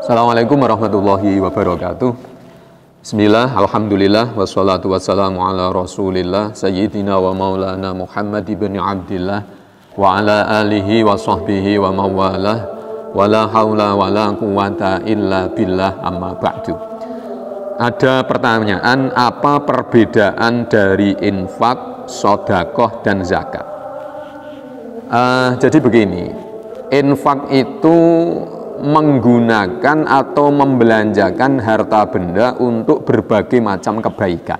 Assalamualaikum warahmatullahi wabarakatuh. Bismillah, alhamdulillah, wassalatu wassalamu ala rasulillah Sayyidina wa maulana Muhammad ibn Abdillah wa ala alihi wa sahbihi wa mawalah wa la hawla wa la quwata illa billah, amma ba'du. Ada pertanyaan, apa perbedaan dari infak, sedekah dan zakat? Jadi begini, infak itu menggunakan atau membelanjakan harta benda untuk berbagai macam kebaikan.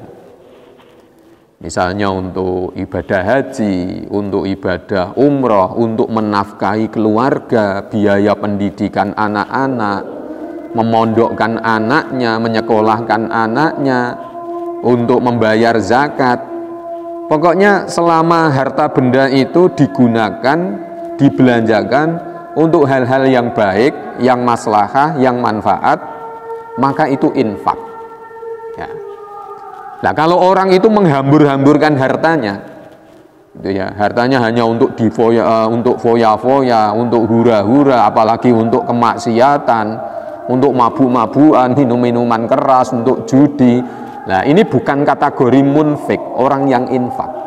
Misalnya untuk ibadah haji, untuk ibadah umroh, untuk menafkahi keluarga, biaya pendidikan anak-anak, memondokkan anaknya, menyekolahkan anaknya, untuk membayar zakat. Pokoknya selama harta benda itu digunakan, dibelanjakan untuk hal-hal yang baik, yang maslahah, yang manfaat, maka itu infak. Ya. Nah, kalau orang itu menghambur-hamburkan hartanya, itu ya, hartanya hanya untuk untuk foya-foya, untuk hura-hura, apalagi untuk kemaksiatan, untuk mabuk-mabukan, minum-minuman keras, untuk judi. Nah, ini bukan kategori munfik, orang yang infak.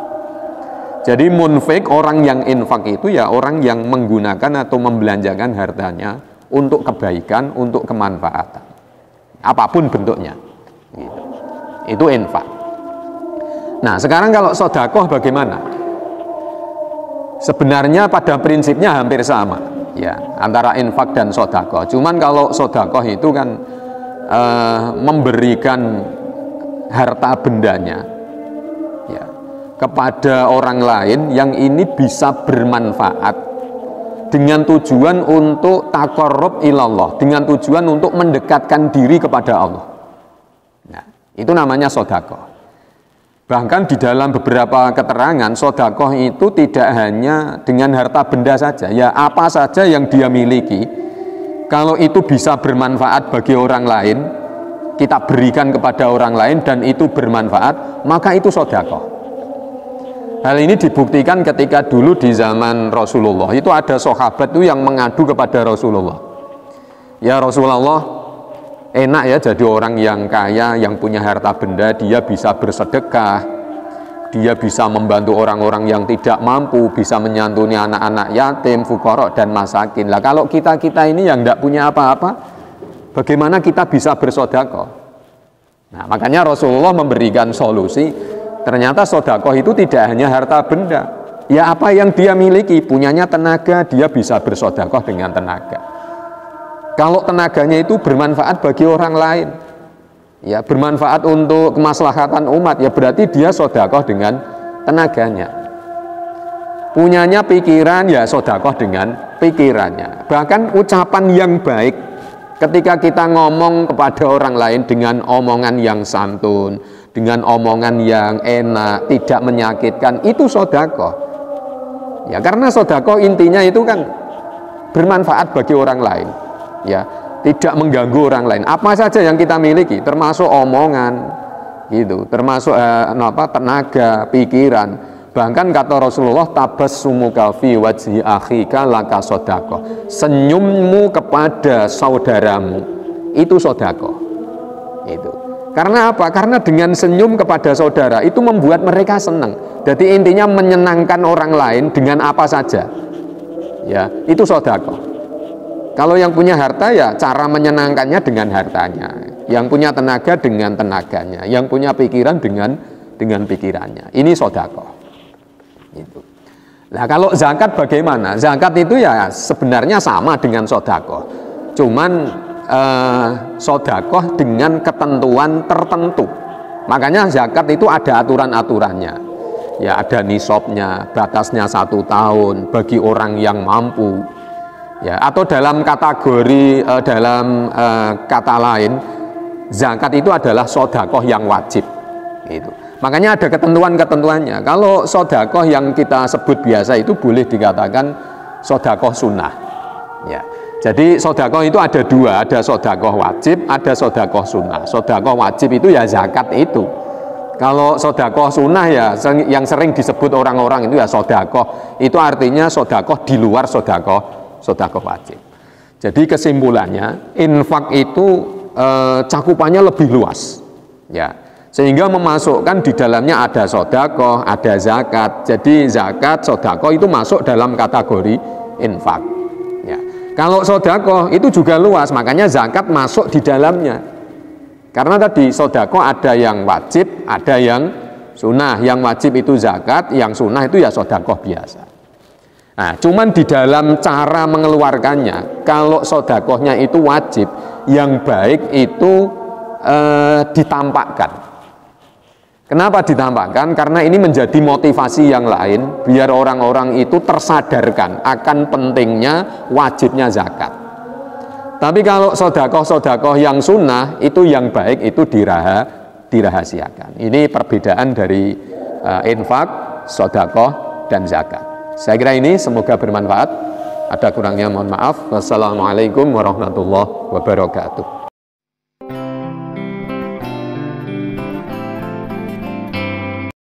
Jadi munfik, orang yang infak itu ya orang yang menggunakan atau membelanjakan hartanya untuk kebaikan, untuk kemanfaatan, apapun bentuknya. Gitu. Itu infak. Nah, sekarang kalau sedekah bagaimana? Sebenarnya pada prinsipnya hampir sama, ya, antara infak dan sedekah. Cuman kalau sedekah itu kan memberikan harta bendanya, ya, kepada orang lain yang ini bisa bermanfaat dengan tujuan untuk taqarrub ilallah, dengan tujuan untuk mendekatkan diri kepada Allah. Nah, itu namanya sedekah. Bahkan di dalam beberapa keterangan, sedekah itu tidak hanya dengan harta benda saja, ya apa saja yang dia miliki, kalau itu bisa bermanfaat bagi orang lain, kita berikan kepada orang lain dan itu bermanfaat, maka itu sedekah. Hal ini dibuktikan ketika dulu di zaman Rasulullah itu ada sahabat itu yang mengadu kepada Rasulullah. Ya Rasulullah, enak ya jadi orang yang kaya, yang punya harta benda, dia bisa bersedekah, dia bisa membantu orang-orang yang tidak mampu, bisa menyantuni anak-anak yatim, fuqara dan masakin. Lah kalau kita ini yang tidak punya apa-apa, bagaimana kita bisa bersedekah? Nah, makanya Rasulullah memberikan solusi. Ternyata sedekah itu tidak hanya harta benda, ya apa yang dia miliki, punyanya tenaga, dia bisa bersedekah dengan tenaga. Kalau tenaganya itu bermanfaat bagi orang lain, ya bermanfaat untuk kemaslahatan umat, ya berarti dia sedekah dengan tenaganya. Punyanya pikiran, ya sedekah dengan pikirannya. Bahkan ucapan yang baik, ketika kita ngomong kepada orang lain dengan omongan yang santun, dengan omongan yang enak, tidak menyakitkan, itu sedekah. Ya, karena sedekah intinya itu kan bermanfaat bagi orang lain. Ya, tidak mengganggu orang lain. Apa saja yang kita miliki, termasuk omongan, gitu, termasuk tenaga, pikiran. Bahkan kata Rasulullah, tabassumuka fi wajhi akhika laka sedekah. Senyummu kepada saudaramu itu sedekah. Itu. Karena apa? Karena dengan senyum kepada saudara itu membuat mereka senang. Jadi intinya menyenangkan orang lain dengan apa saja. Ya, itu sedekah. Kalau yang punya harta ya cara menyenangkannya dengan hartanya. Yang punya tenaga dengan tenaganya. Yang punya pikiran dengan pikirannya. Ini sedekah. Gitu. Nah, kalau zakat bagaimana? Zakat itu ya sebenarnya sama dengan sedekah. Cuman sedekah dengan ketentuan tertentu. Makanya zakat itu ada aturan-aturannya. Ya ada nisabnya, batasnya 1 tahun bagi orang yang mampu. Ya atau dalam kategori dalam kata lain, zakat itu adalah sedekah yang wajib. Gitu. Makanya ada ketentuan-ketentuannya. Kalau sedekah yang kita sebut biasa itu boleh dikatakan sedekah sunnah. Ya. Jadi sedekah itu ada dua, ada sedekah wajib, ada sedekah sunnah. Sedekah wajib itu ya zakat itu. Kalau sedekah sunnah ya yang sering disebut orang-orang itu ya sedekah. Itu artinya sedekah di luar sedekah wajib. Jadi kesimpulannya, infak itu cakupannya lebih luas, ya, sehingga memasukkan di dalamnya ada sodakoh, ada zakat. Jadi zakat, sodakoh itu masuk dalam kategori infak. Ya. Kalau sodakoh itu juga luas, makanya zakat masuk di dalamnya. Karena tadi sodakoh ada yang wajib, ada yang sunnah. Yang wajib itu zakat, yang sunnah itu ya sodakoh biasa. Nah, cuman di dalam cara mengeluarkannya, kalau sodakohnya itu wajib, yang baik itu ditampakkan. Kenapa ditampakkan? Karena ini menjadi motivasi yang lain, biar orang-orang itu tersadarkan akan pentingnya wajibnya zakat. Tapi kalau sodakoh-sodakoh yang sunnah, itu yang baik itu dirahasiakan. Ini perbedaan dari infak, sodakoh, dan zakat. Saya kira ini semoga bermanfaat. Ada kurangnya mohon maaf. Wassalamualaikum warahmatullahi wabarakatuh.